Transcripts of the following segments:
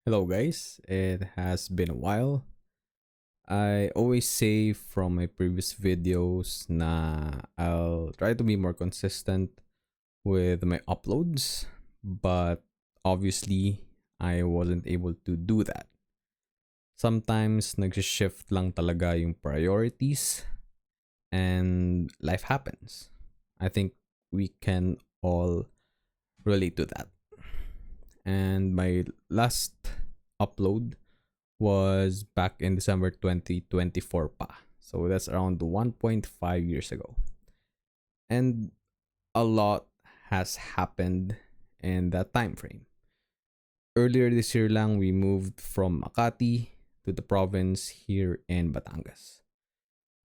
Hello guys, it has been a while. I always say from my previous videos na I'll try to be more consistent with my uploads, but obviously I wasn't able to do that. Sometimes nag-shift lang talaga yung priorities and life happens. I think we can all relate to that. And my last upload was back in December 2024 pa. So that's around 1.5 years ago. And a lot has happened in that time frame. Earlier this year lang, we moved from Makati to the province here in Batangas.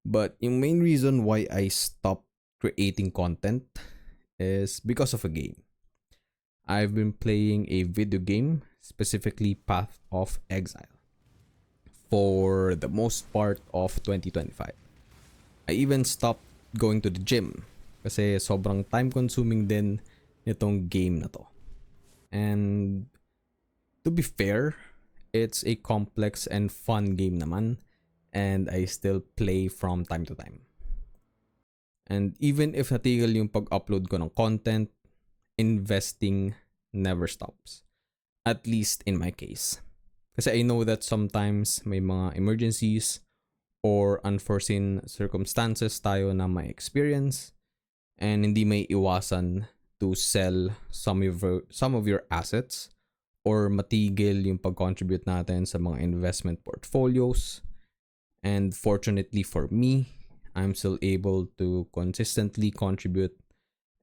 But yung main reason why I stopped creating content is because of a game. I've been playing a video game, specifically Path of Exile, for the most part of 2025. I even stopped going to the gym kasi sobrang time consuming din nitong game na to. And to be fair, it's a complex and fun game naman, and I still play from time to time. And even if natigil yung pag-upload ko ng content, investing never stops. At least in my case. Kasi I know that sometimes may mga emergencies or unforeseen circumstances tayo na may experience and hindi may iwasan to sell some of your assets or matigil yung pag-contribute natin sa mga investment portfolios. And fortunately for me, I'm still able to consistently contribute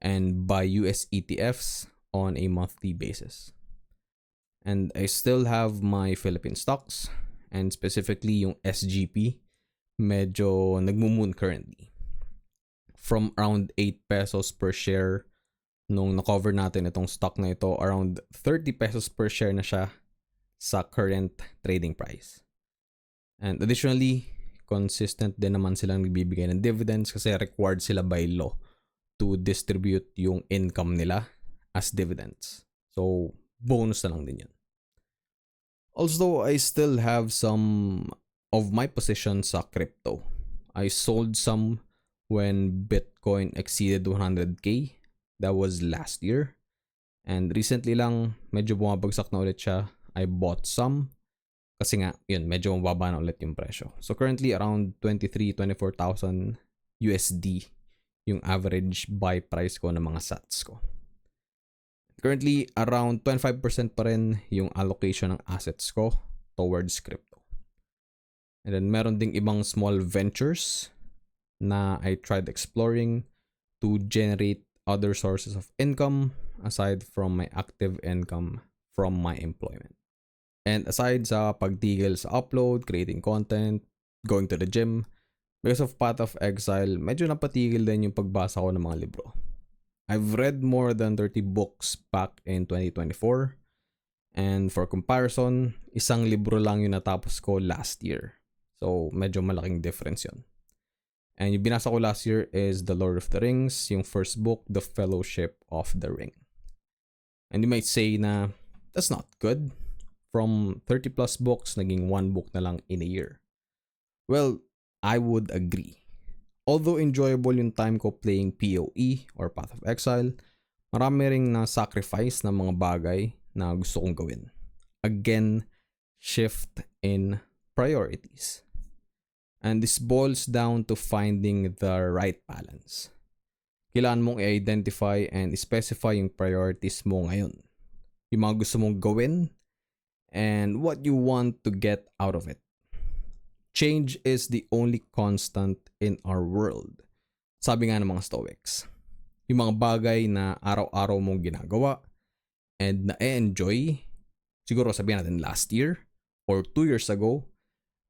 and buy US ETFs on a monthly basis. And I still have my Philippine stocks, and specifically yung SGP, medyo nagmumoon currently. From around 8 pesos per share nung na-cover natin itong stock na ito, around 30 pesos per share na siya sa current trading price. And additionally, consistent din naman silang nagbibigay ng dividends kasi required sila by law to distribute yung income nila as dividends. So, bonus na lang din yun. Also, I still have some of my positions sa crypto. I sold some when Bitcoin exceeded 100k. That was last year. And recently lang, medyo bumabagsak na ulit siya. I bought some. Kasi nga, yun, medyo mababa na ulit yung presyo. So currently, around 23,000-24,000 USD yung average buy price ko ng mga sats ko. Currently, around 25% pa rin yung allocation ng assets ko towards crypto. And then, meron ding ibang small ventures na I tried exploring to generate other sources of income aside from my active income from my employment. And aside sa pagtigil sa upload, creating content, going to the gym, because of Path of Exile, medyo napatigil din yung pagbasa ko ng mga libro. I've read more than 30 books back in 2024. And for comparison, isang libro lang yung natapos ko last year. So, medyo malaking difference yun. And yung binasa ko last year is The Lord of the Rings, yung first book, The Fellowship of the Ring. And you might say na, that's not good. From 30 plus books, naging one book na lang in a year. Well, I would agree. Although enjoyable yung time ko playing PoE or Path of Exile, marami ring na-sacrifice ng mga bagay na gusto kong gawin. Again, shift in priorities. And this boils down to finding the right balance. Kailangan mong i-identify and specify yung priorities mo ngayon. Yung mga gusto mong gawin and what you want to get out of it. Change is the only constant in our world. Sabi nga ng mga Stoics. Yung mga bagay na araw-araw mong ginagawa and na-enjoy, siguro sabihin natin last year or 2 years ago,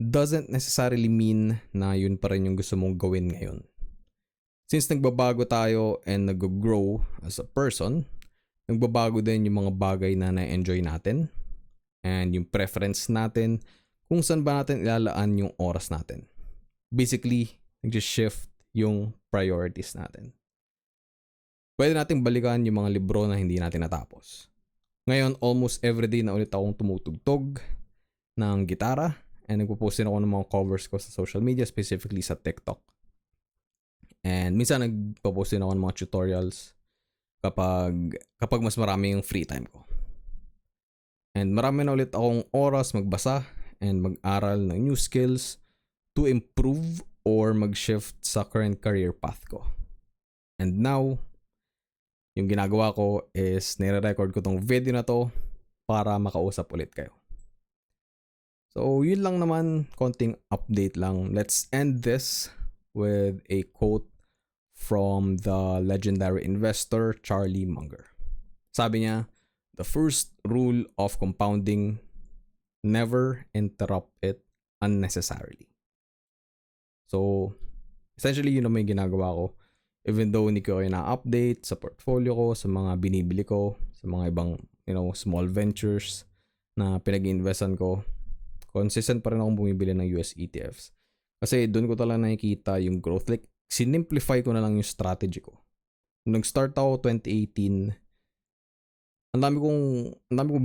doesn't necessarily mean na yun pa rin yung gusto mong gawin ngayon. Since nagbabago tayo and nag-grow as a person, nagbabago din yung mga bagay na na-enjoy natin and yung preference natin kung saan ba natin ilalaan yung oras natin. Basically, nag-shift yung priorities natin. Pwede nating balikan yung mga libro na hindi natin natapos. Ngayon, almost everyday na ulit akong tumutugtog ng gitara and nagpo-post din ako ng mga covers ko sa social media, specifically sa TikTok. And minsan nagpo-post din ako ng mga tutorials kapag mas marami yung free time ko. And marami na ulit akong oras magbasa and mag-aral ng new skills to improve or mag-shift sa current career path ko. And now, yung ginagawa ko is nire-record ko tong video na to para makausap ulit kayo. So, yun lang naman, konting update lang. Let's end this with a quote from the legendary investor Charlie Munger. Sabi niya, "The first rule of compounding, never interrupt it unnecessarily." So, essentially yun naman yung ginagawa ko. Even though hindi ko kayo na-update sa portfolio ko, sa mga binibili ko, sa mga ibang, small ventures na pinag-investan ko, consistent pa rin akong bumibili ng US ETFs. Kasi doon ko talaga nakikita yung growth. Like, sinimplify ko na lang yung strategy ko. Nung nag-start ako 2018, ang dami kong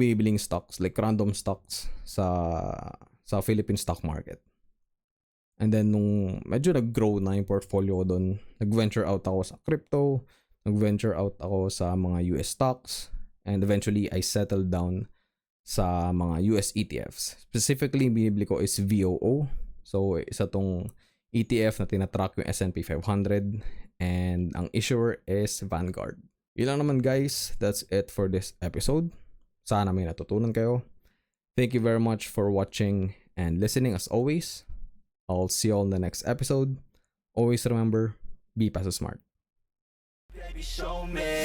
binibiling stocks, like random stocks sa Philippine stock market. And then nung medyo nag-grow na yung portfolio ko doon, nag-venture out ako sa crypto, nag-venture out ako sa mga US stocks, and eventually I settled down sa mga US ETFs. Specifically, binibili ko is VOO. So, isa tong ETF na tinatrack yung S&P 500 and ang issuer is Vanguard. Yun lang naman guys, that's it for this episode. Sana may natutunan kayo. Thank you very much for watching and listening as always. I'll see you all in the next episode. Always remember, be Peso smart. Baby, show me.